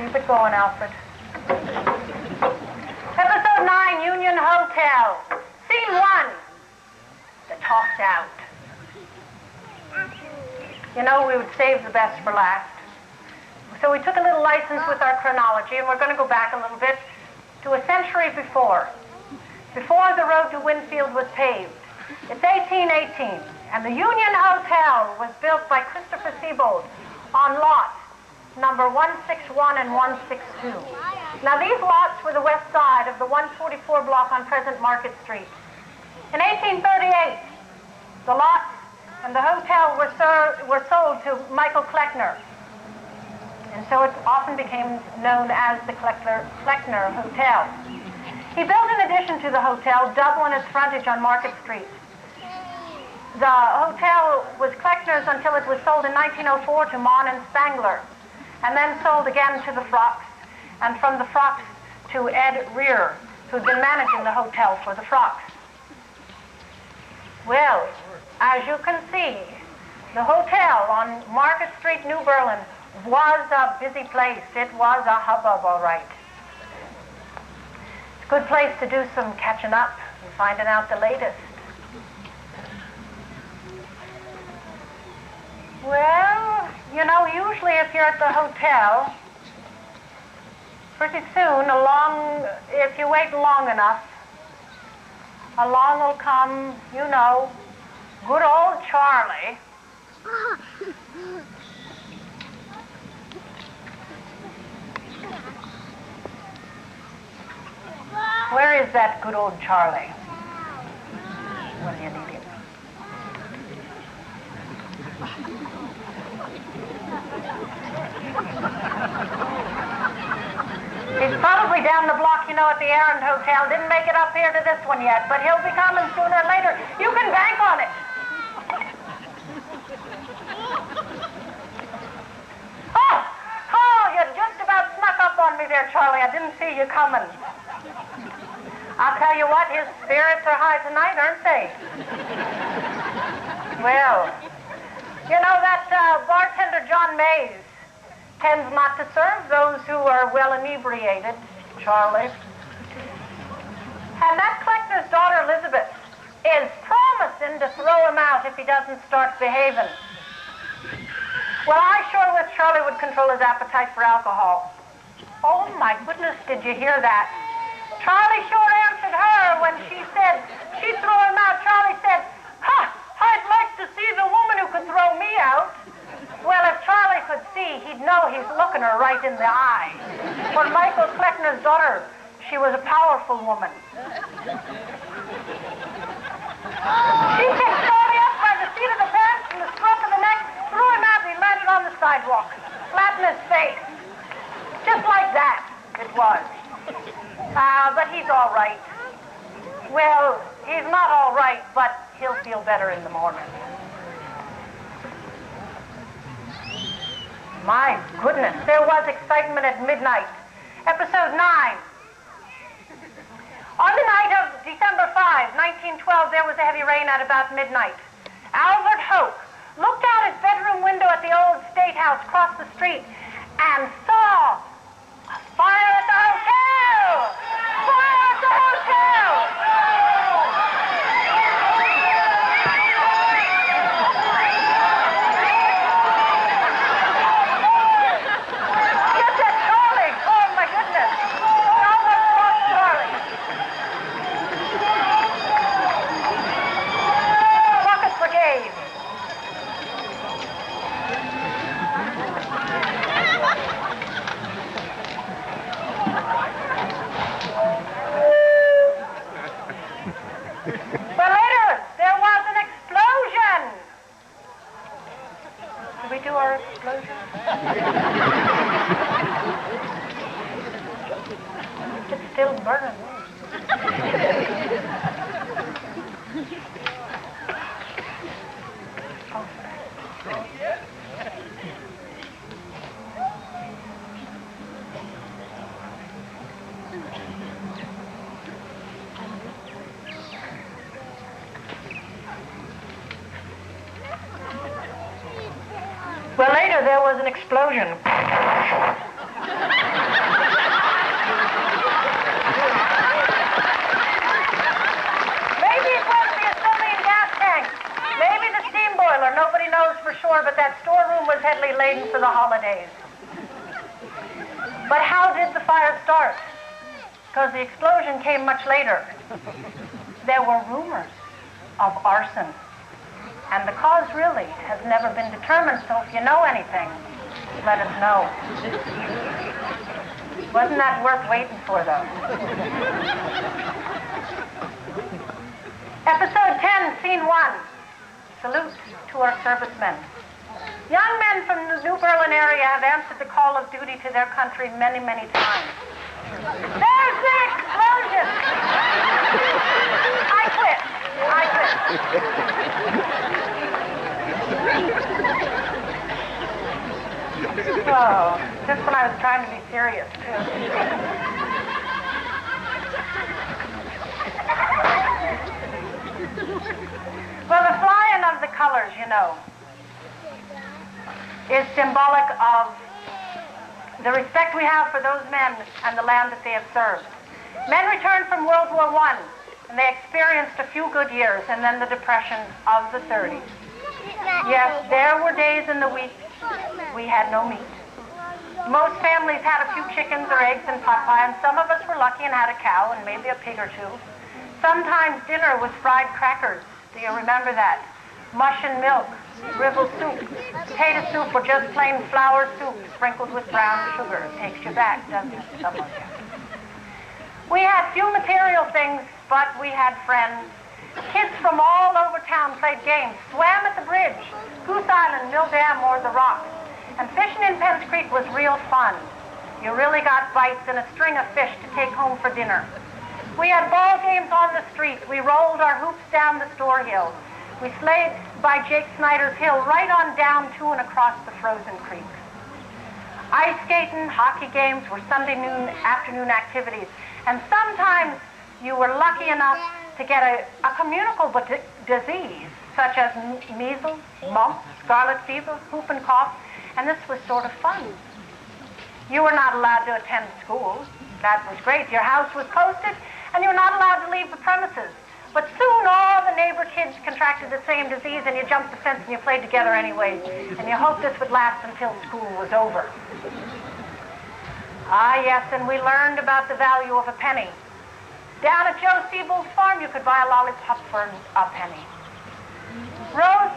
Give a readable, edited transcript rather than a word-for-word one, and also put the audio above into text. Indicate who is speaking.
Speaker 1: Keep it going, Alfred. Episode 9, Union Hotel. Scene 1. The tossed out. You know, we would save the best for last. So we took a little license with our chronology, and we're going to go back a little bit to a century before the road to Winfield was paved. It's 1818, and the Union Hotel was built by Christopher Siebold on lot number 161 and 162. Now, these lots were the west side of the 144 block on present Market Street. In 1838, the lot and the hotel were sold to Michael Kleckner, and so it often became known as the Kleckner Hotel. He built, in addition to the hotel, double in its frontage on Market Street. The hotel was Kleckner's until it was sold in 1904 to Mon and Spangler, and then sold again to the Frocks, and from the Frocks to Ed Rear, who'd been managing the hotel for the Frocks. Well, as you can see, the hotel on Market Street, New Berlin, was a busy place. It was a hubbub, all right. It's a good place to do some catching up and finding out the latest. Well, you know, usually if you're at the hotel, pretty soon, if you wait long enough, along will come, you know, good old Charlie. Where is that good old Charlie? When do you need him? He's probably down the block, you know, at the Errand Hotel. Didn't make it up here to this one yet, but he'll be coming sooner or later. You can bank on it. Oh, you just about snuck up on me there, Charlie. I didn't see you coming. I'll tell you what, his spirits are high tonight, aren't they? Well, you know that bartender John Mays tends not to serve those who are well inebriated, Charlie. And that Kleckner's daughter, Elizabeth, is promising to throw him out if he doesn't start behaving. Well, I sure wish Charlie would control his appetite for alcohol. Oh, my goodness, did you hear that? Charlie sure answered her when she said she'd throw him out. Charlie said, "Ha! I'd like to see the woman who could throw me out." Well, if Charlie could see, he'd know he's looking her right in the eye. For Michael Kleckner's daughter, she was a powerful woman. She picked Charlie up by the seat of the pants and the scruff of the neck, threw him out, and he landed on the sidewalk, flat in his face. Just like that, it was. But he's all right. Well, he's not all right, but he'll feel better in the morning. My goodness, there was excitement at midnight. Episode 9. On the night of December 5, 1912, there was a heavy rain at about midnight. Albert Hoke looked out his bedroom window at the old State House across the street and saw a fire at the hotel! Fire at the hotel! Get that Charlie! Oh, my goodness! Albert lost Charlie. Rocket Brigade. But later, there was an explosion. Did we do our explosion? It's still burning. Well, later there was an explosion. nobody knows for sure, but that storeroom was heavily laden for the holidays. But how did the fire start? Because the explosion came much later. There were rumors of arson. And the cause really has never been determined, so if you know anything, let us know. Wasn't that worth waiting for, though? Episode 10, Scene 1. Salute to our servicemen. Young men from the New Berlin area have answered the call of duty to their country many, many times. There's the explosion! I quit. Oh, just when I was trying to be serious, too. Well, the flying of the colors, you know, is symbolic of the respect we have for those men and the land that they have served. Men returned from World War I, and they experienced a few good years and then the Depression of the 30s. Yes, there were days in the week we had no meat. Most families had a few chickens or eggs and pot pie, and some of us were lucky and had a cow and maybe a pig or two. Sometimes dinner was fried crackers. Do you remember that? Mush and milk, rivel soup, potato soup, or just plain flour soup sprinkled with brown sugar. Takes you back, doesn't it, some of you? We had few material things, but we had friends. Kids from all over town played games, swam at the bridge, Goose Island, Mill Dam, or the Rocks. And fishing in Penn's Creek was real fun. You really got bites and a string of fish to take home for dinner. We had ball games on the street. We rolled our hoops down the store hill. We sleighed by Jake Snyder's Hill right on down to and across the frozen creek. Ice skating, hockey games were Sunday afternoon activities. And sometimes you were lucky enough to get a communicable disease, such as measles, mumps, scarlet fever, whooping cough, and this was sort of fun. You were not allowed to attend school. That was great. Your house was posted, and you were not allowed to leave the premises. But soon all the neighbor kids contracted the same disease, and you jumped the fence and you played together anyway, and you hoped this would last until school was over. Ah, yes, and we learned about the value of a penny. Down at Joe Siebel's farm, you could buy a lollipop for a penny. Rose